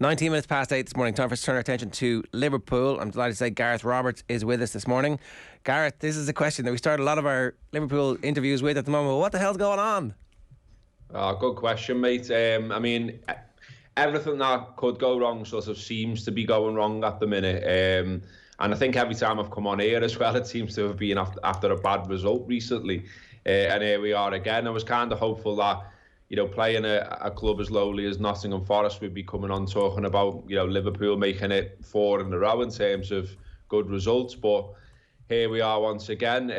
19 minutes past 8 this morning. Time for us to turn our attention to Liverpool. I'm delighted to say Gareth Roberts is with us this morning. Gareth, this is a question that we start a lot of our Liverpool interviews with at the moment. What the hell's going on? Good question, mate. I mean, everything that could go wrong sort of seems to be going wrong at the minute. And I think every time I've come on here as well, it seems to have been after a bad result recently. And here we are again. I was kind of hopeful that, playing a club as lowly as Nottingham Forest, we'd be coming on talking about, Liverpool making it 4 in a row in terms of good results. But here we are once again.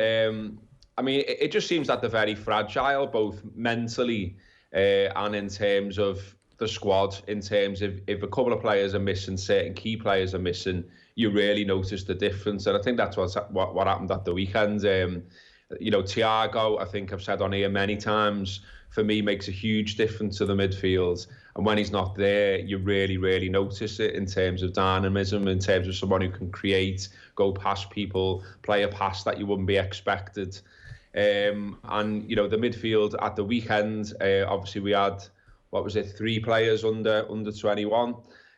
I mean, it just seems that they're very fragile, both mentally and in terms of the squad. In terms of if a couple of players are missing, certain key players are missing, you really notice the difference. And I think that's what happened at the weekend. Thiago, I think I've said on here many times, for me makes a huge difference to the midfield. And when he's not there, you really, really notice it in terms of dynamism, in terms of someone who can create, go past people, play a pass that you wouldn't be expected. And, the midfield at the weekend, obviously we had, 3 players under 21.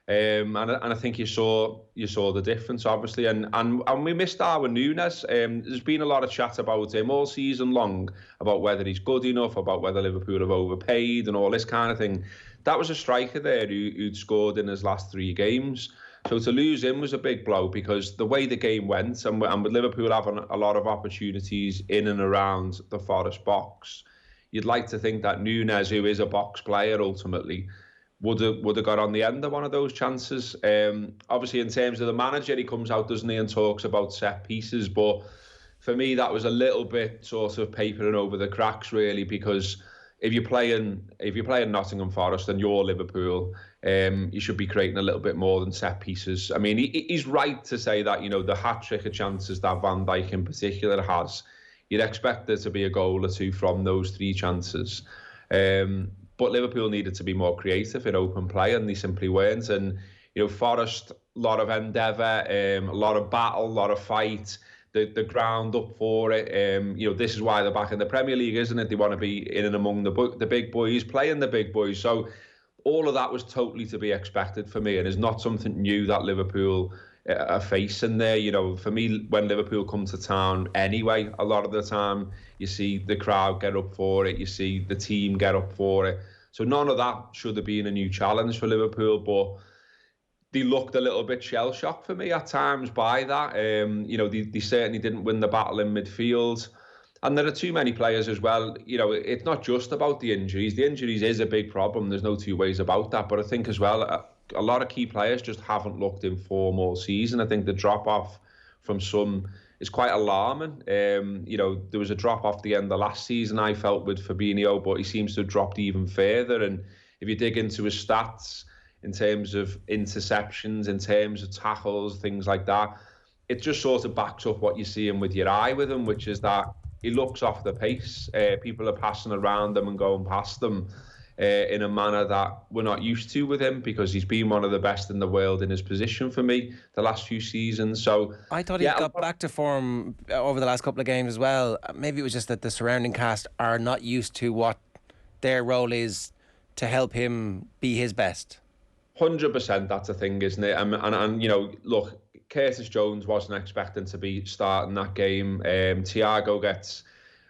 And I think you saw the difference, obviously, and we missed Darwin Núñez. There's been a lot of chat about him all season long, about whether he's good enough, about whether Liverpool have overpaid and all this kind of thing. That was a striker there who'd scored in his last 3 games. So to lose him was a big blow, because the way the game went, and with Liverpool having a lot of opportunities in and around the Forest box, you'd like to think that Núñez, who is a box player ultimately, would have got on the end of one of those chances. Obviously, in terms of the manager, he comes out, doesn't he, and talks about set pieces. But for me, that was a little bit sort of papering over the cracks, really, because if you're playing Nottingham Forest and you're Liverpool, you should be creating a little bit more than set pieces. I mean, he's right to say that, the hat-trick of chances that Van Dijk in particular has, you'd expect there to be a goal or two from those 3 chances. But Liverpool needed to be more creative in open play, and they simply weren't. And, Forest, a lot of endeavour, a lot of battle, a lot of fight, the ground up for it. This is why they're back in the Premier League, isn't it? They want to be in and among the big boys, playing the big boys. So all of that was totally to be expected for me, and is not something new that Liverpool are facing there. For me, when Liverpool come to town anyway, a lot of the time you see the crowd get up for it, you see the team get up for it. So none of that should have been a new challenge for Liverpool, but they looked a little bit shell-shocked for me at times by that. They certainly didn't win the battle in midfield. And there are too many players as well. It's not just about the injuries. The injuries is a big problem. There's no 2 ways about that. But I think as well, a lot of key players just haven't looked in form all season. I think the drop-off from some is quite alarming. There was a drop-off at the end of last season, I felt, with Fabinho, but he seems to have dropped even further. And if you dig into his stats, in terms of interceptions, in terms of tackles, things like that, it just sort of backs up what you're seeing with your eye with him, which is that he looks off the pace. People are passing around him and going past them in a manner that we're not used to with him, because he's been one of the best in the world in his position for me the last few seasons. So I thought he got back to form over the last couple of games as well. Maybe it was just that the surrounding cast are not used to what their role is to help him be his best. 100%, that's a thing, isn't it? And look, Curtis Jones wasn't expecting to be starting that game. Thiago gets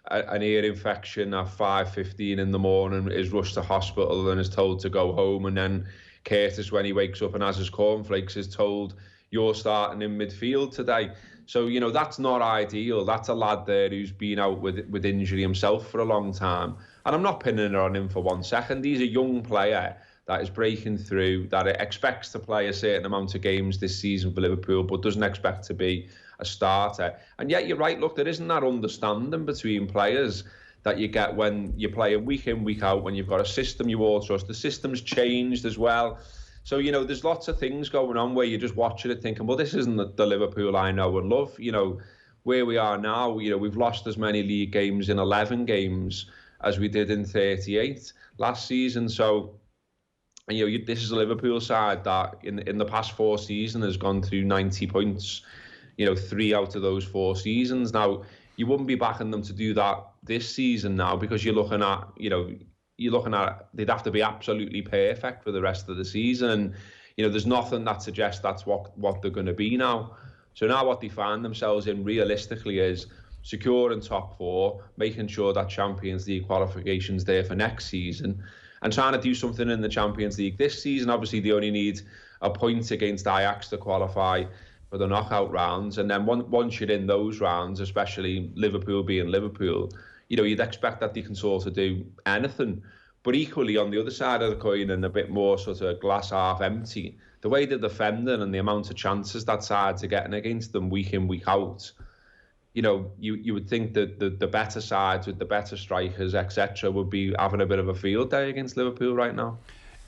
an ear infection at 5:15 in the morning, is rushed to hospital and is told to go home. And then Curtis, when he wakes up and has his cornflakes, is told, you're starting in midfield today. So, that's not ideal. That's a lad there who's been out with injury himself for a long time. And I'm not pinning it on him for 1 second. He's a young player that is breaking through, that expects to play a certain amount of games this season for Liverpool, but doesn't expect to be a starter. And yet you're right, look, there isn't that understanding between players that you get when you play week in, week out, when you've got a system you all trust. The system's changed as well. So, there's lots of things going on where you're just watching it thinking, well, this isn't the Liverpool I know and love. Where we are now, we've lost as many league games in 11 games as we did in 38 last season. So, this is a Liverpool side that in the past 4 seasons has gone through 90 points, 3 out of those 4 seasons. Now, you wouldn't be backing them to do that this season now, because you're looking at they'd have to be absolutely perfect for the rest of the season. And, there's nothing that suggests that's what they're going to be now. So now what they find themselves in realistically is securing top 4, making sure that Champions League qualification's there for next season, and trying to do something in the Champions League this season. Obviously, they only need a point against Ajax to qualify for the knockout rounds, and then once you're in those rounds, especially Liverpool being Liverpool, you'd expect that they can sort of do anything. But equally, on the other side of the coin, and a bit more sort of glass half empty, the way they're defending and the amount of chances that sides are getting against them week in, week out, you would think that the better sides with the better strikers, etc., would be having a bit of a field day against Liverpool right now.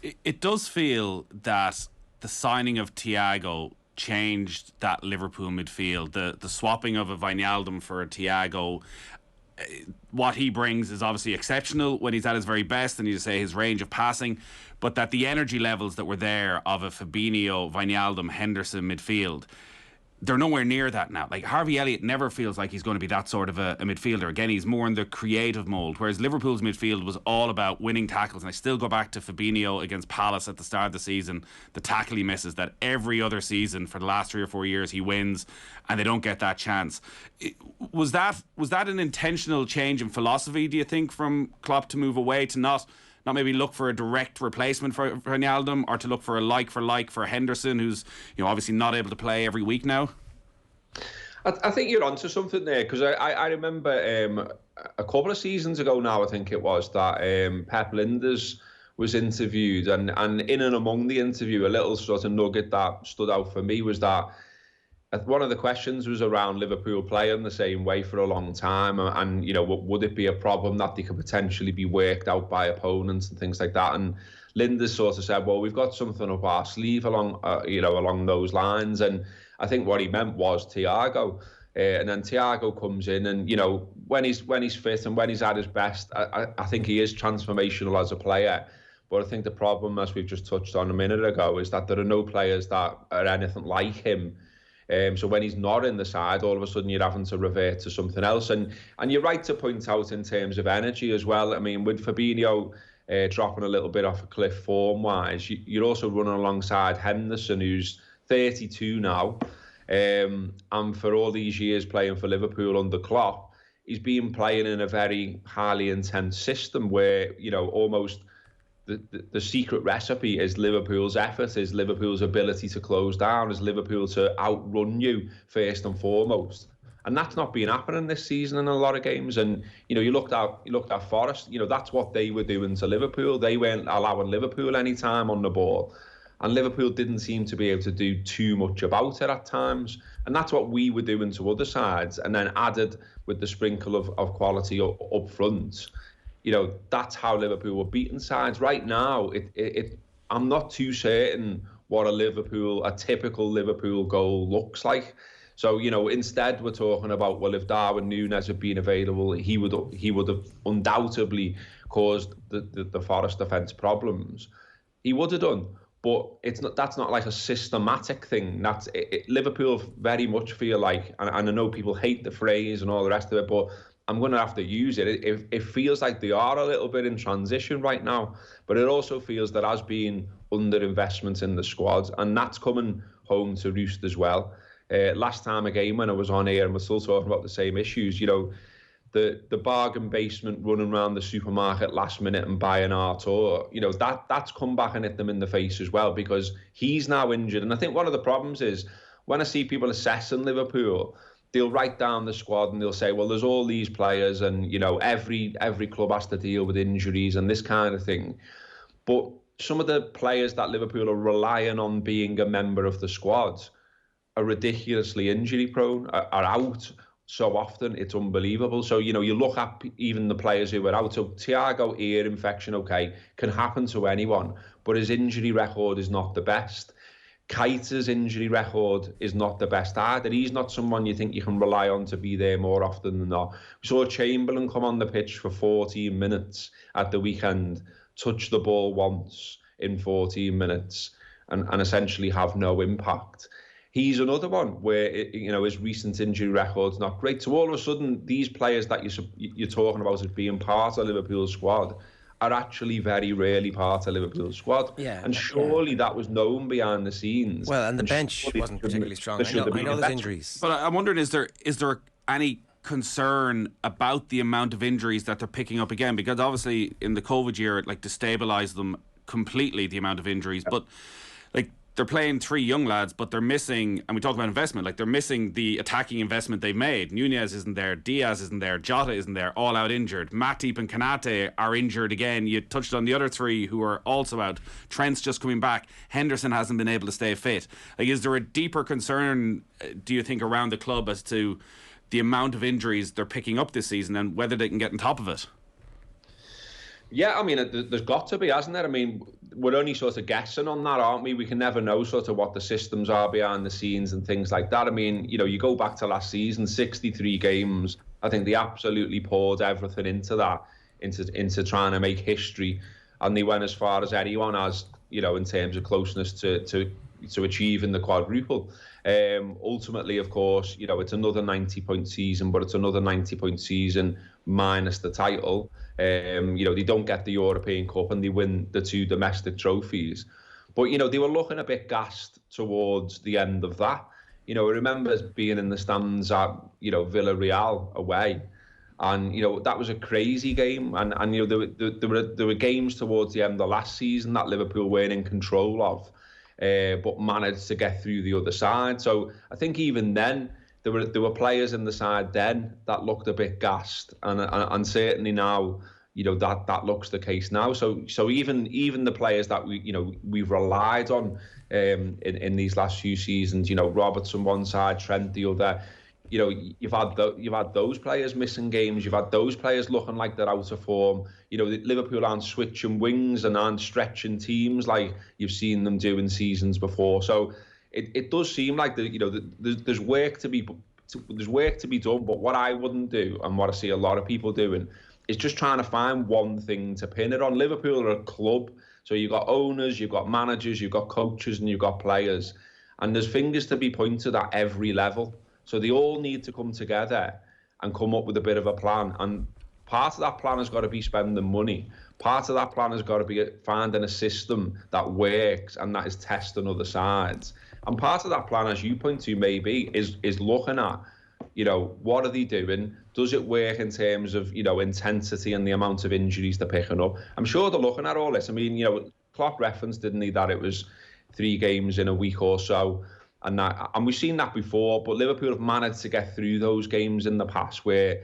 It does feel that the signing of Thiago changed that Liverpool midfield. The swapping of a Wijnaldum for a Thiago, what he brings is obviously exceptional when he's at his very best, and you say his range of passing, but that the energy levels that were there of a Fabinho, Wijnaldum, Henderson midfield, they're nowhere near that now. Like, Harvey Elliott never feels like he's going to be that sort of a midfielder. Again, he's more in the creative mould, whereas Liverpool's midfield was all about winning tackles. And I still go back to Fabinho against Palace at the start of the season, the tackle he misses that every other season for the last 3 or 4 years he wins, and they don't get that chance. Was that an intentional change in philosophy, do you think, from Klopp to move away to not maybe look for a direct replacement for Wijnaldum, or to look for a like for Henderson, who's obviously not able to play every week now? I think you're onto something there, because I remember a couple of seasons ago now, I think it was, that Pep Lijnders was interviewed, and in and among the interview, a little sort of nugget that stood out for me was that one of the questions was around Liverpool playing the same way for a long time, and would it be a problem that they could potentially be worked out by opponents and things like that. And Lijnders sort of said, well, we've got something up our sleeve along those lines. And I think what he meant was Thiago. And then Thiago comes in, and when he's fit and when he's at his best, I think he is transformational as a player. But I think the problem, as we've just touched on a minute ago, is that there are no players that are anything like him. So when he's not in the side, all of a sudden you're having to revert to something else. And you're right to point out in terms of energy as well. I mean, with Fabinho dropping a little bit off a cliff form-wise, you're also running alongside Henderson, who's 32 now. And for all these years playing for Liverpool under Klopp, he's been playing in a very highly intense system where, almost the secret recipe is Liverpool's effort, is Liverpool's ability to close down, is Liverpool to outrun you first and foremost. And that's not been happening this season in a lot of games. And you looked at Forest, that's what they were doing to Liverpool. They weren't allowing Liverpool any time on the ball, and Liverpool didn't seem to be able to do too much about it at times. And that's what we were doing to other sides, and then added with the sprinkle of quality up front. That's how Liverpool were beating sides. Right now, I'm not too certain what a typical Liverpool goal looks like. So, instead we're talking about, well, if Darwin Núñez had been available, he would have undoubtedly caused the Forest defence problems. He would have done. But that's not like a systematic thing. Liverpool very much feel like, and I know people hate the phrase and all the rest of it, but I'm going to have to use it. It feels like they are a little bit in transition right now, but it also feels that has been under-investment in the squad, and that's coming home to roost as well. Last time again when I was on here, and we're still talking about the same issues, the bargain basement running around the supermarket last minute and buying Artur, that's come back and hit them in the face as well, because he's now injured. And I think one of the problems is when I see people assessing Liverpool, they'll write down the squad and they'll say, well, there's all these players, and every club has to deal with injuries and this kind of thing. But some of the players that Liverpool are relying on being a member of the squad are ridiculously injury prone, are out so often, it's unbelievable. So, you look at even the players who were out. So Thiago, ear infection, okay, can happen to anyone, but his injury record is not the best. Keita's injury record is not the best either. He's not someone you think you can rely on to be there more often than not. We saw Chamberlain come on the pitch for 14 minutes at the weekend, touch the ball once in 14 minutes and essentially have no impact. He's another one where his recent injury record's not great. So all of a sudden, these players that you're talking about as being part of Liverpool's squad are actually very rarely part of Liverpool's squad. Yeah, and surely that was known behind the scenes. Well, and the bench wasn't particularly strong. I know there's injuries. But I'm wondering, is there any concern about the amount of injuries that they're picking up again? Because obviously in the COVID year, it destabilised them completely, the amount of injuries. But they're playing 3 young lads, but they're missing, and we talk about investment, they're missing the attacking investment they've made. Nunez isn't there, Diaz isn't there, Jota isn't there, all out injured. Matip and Kanate are injured again. You touched on the other 3 who are also out. Trent's just coming back. Henderson hasn't been able to stay fit. Is there a deeper concern, do you think, around the club as to the amount of injuries they're picking up this season and whether they can get on top of it? Yeah, I mean, there's got to be, hasn't there? I mean, we're only sort of guessing on that, aren't we? We can never know sort of what the systems are behind the scenes and things like that. I mean, you go back to last season, 63 games. I think they absolutely poured everything into that, into trying to make history. And they went as far as anyone has, in terms of closeness to achieving the quadruple. Ultimately, of course, it's another 90-point season, but it's another 90-point season minus the title. They don't get the European Cup and they win the 2 domestic trophies. But, they were looking a bit gassed towards the end of that. I remember being in the stands at, Villarreal away. And, that was a crazy game. And there were games towards the end of last season that Liverpool weren't in control of, but managed to get through the other side. So I think even then, there were players in the side then that looked a bit gassed, and certainly now, that looks the case now. So even the players that we've relied on in these last few seasons, Roberts on one side, Trent the other. You've had those players missing games. You've had those players looking like they're out of form. Liverpool aren't switching wings and aren't stretching teams like you've seen them do in seasons before. So it does seem like there's work to be done. But what I wouldn't do, and what I see a lot of people doing, is just trying to find one thing to pin it on. Liverpool are a club, so you've got owners, you've got managers, you've got coaches, and you've got players, and there's fingers to be pointed at every level. So they all need to come together and come up with a bit of a plan. And part of that plan has got to be spending money. Part of that plan has got to be finding a system that works and that is testing other sides. And part of that plan, as you point to, maybe is looking at, what are they doing? Does it work in terms of, intensity and the amount of injuries they're picking up? I'm sure they're looking at all this. I mean, Klopp referenced, didn't he, that it was 3 games in a week or so. And we've seen that before, but Liverpool have managed to get through those games in the past where,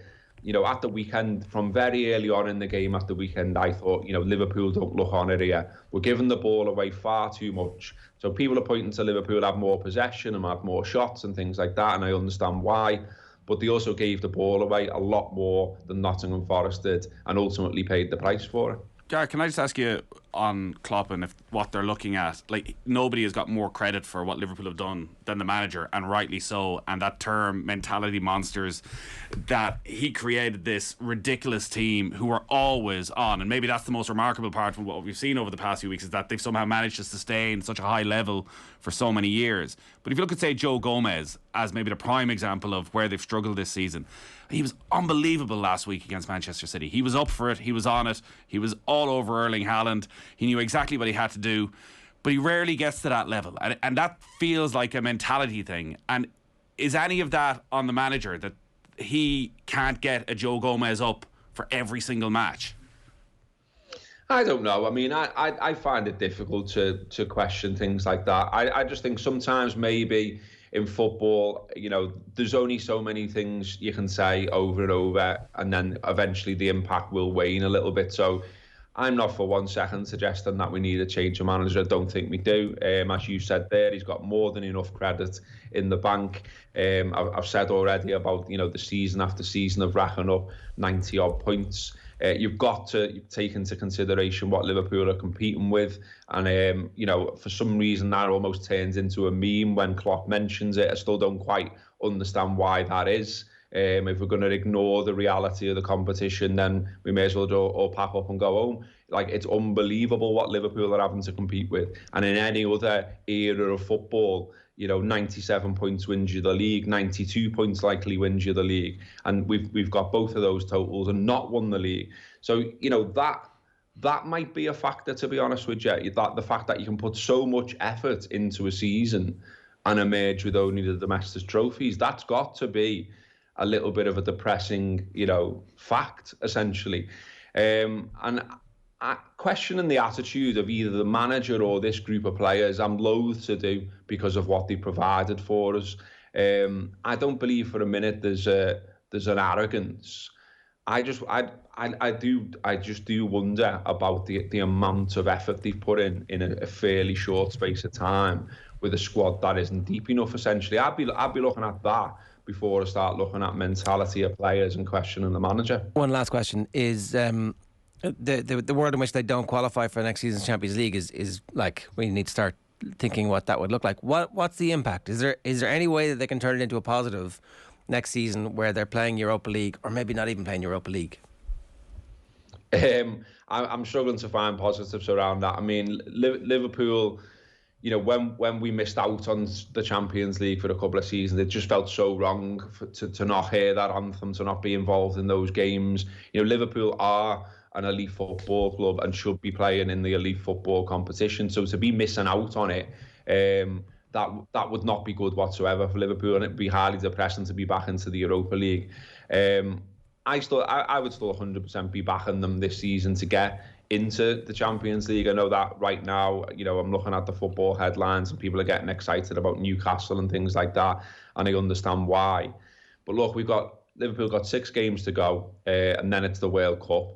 at the weekend, from very early on in the game at the weekend, I thought, Liverpool don't look on it here. We're giving the ball away far too much. So people are pointing to Liverpool have more possession and have more shots and things like that, and I understand why. But they also gave the ball away a lot more than Nottingham Forest did and ultimately paid the price for it. Gareth, can I just ask you on Klopp and what they're looking at? Nobody has got more credit for what Liverpool have done than the manager, and rightly so. And that term, mentality monsters, that he created this ridiculous team who are always on. And maybe that's the most remarkable part from what we've seen over the past few weeks, is that they've somehow managed to sustain such a high level for so many years. But if you look at, say, Joe Gomez as maybe the prime example of where they've struggled this season, he was unbelievable last week against Manchester City. He was up for it. He was on it. He was all over Erling Haaland. He knew exactly what he had to do, but he rarely gets to that level. And that feels like a mentality thing. And is any of that on the manager, that he can't get a Joe Gomez up for every single match? I don't know. I mean, I find it difficult to question things like that. I just think sometimes maybe in football, there's only so many things you can say over and over, and then eventually the impact will wane a little bit. So I'm not for 1 second suggesting that we need a change of manager. I don't think we do. As you said there, he's got more than enough credit in the bank. I've said already about, the season after season of racking up 90-odd points. You've got to take into consideration what Liverpool are competing with. And, for some reason, that almost turns into a meme when Klopp mentions it. I still don't quite understand why that is. If we're going to ignore the reality of the competition, then we may as well all pack up and go home. It's unbelievable what Liverpool are having to compete with. And in any other era of football, 97 points wins you the league, 92 points likely wins you the league. And we've got both of those totals and not won the league. So, that might be a factor, to be honest with you. That the fact that you can put so much effort into a season and emerge with only the domestic trophies, that's got to be a little bit of a depressing, fact, essentially. And questioning the attitude of either the manager or this group of players, I'm loath to do because of what they provided for us. I don't believe for a minute there's an arrogance. I just do wonder about the amount of effort they've put in a fairly short space of time with a squad that isn't deep enough. Essentially, I'd be looking at that before I start looking at mentality of players and questioning the manager. One last question is the world in which they don't qualify for next season's Champions League is like, we need to start thinking what that would look like. What's the impact? Is there any way that they can turn it into a positive next season where they're playing Europa League, or maybe not even playing Europa League? I'm struggling to find positives around that. I mean, Liverpool, when we missed out on the Champions League for a couple of seasons, it just felt so wrong to not hear that anthem, to not be involved in those games. Liverpool are an elite football club and should be playing in the elite football competition. So to be missing out on it, that would not be good whatsoever for Liverpool, and it'd be highly depressing to be back into the Europa League. I would still 100% be backing them this season to get into the Champions League. I know that right now, I'm looking at the football headlines and people are getting excited about Newcastle and things like that, and I understand why. But look, Liverpool got 6 games to go, and then it's the World Cup.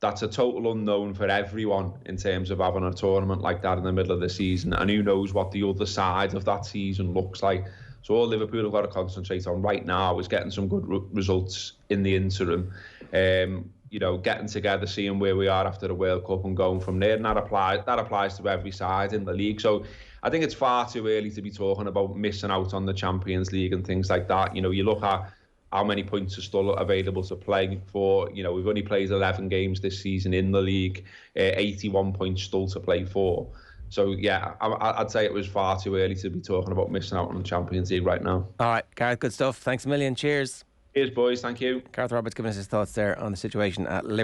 That's a total unknown for everyone in terms of having a tournament like that in the middle of the season, and who knows what the other side of that season looks like. So all Liverpool have got to concentrate on right now is getting some good results in the interim, getting together, seeing where we are after the World Cup and going from there. And that applies to every side in the league. So I think it's far too early to be talking about missing out on the Champions League and things like that. You look at how many points are still available to play for. We've only played 11 games this season in the league, 81 points still to play for. So, yeah, I'd say it was far too early to be talking about missing out on the Champions League right now. All right, Gareth, good stuff. Thanks a million. Cheers. Cheers, boys. Thank you. Gareth Roberts giving us his thoughts there on the situation at Liverpool.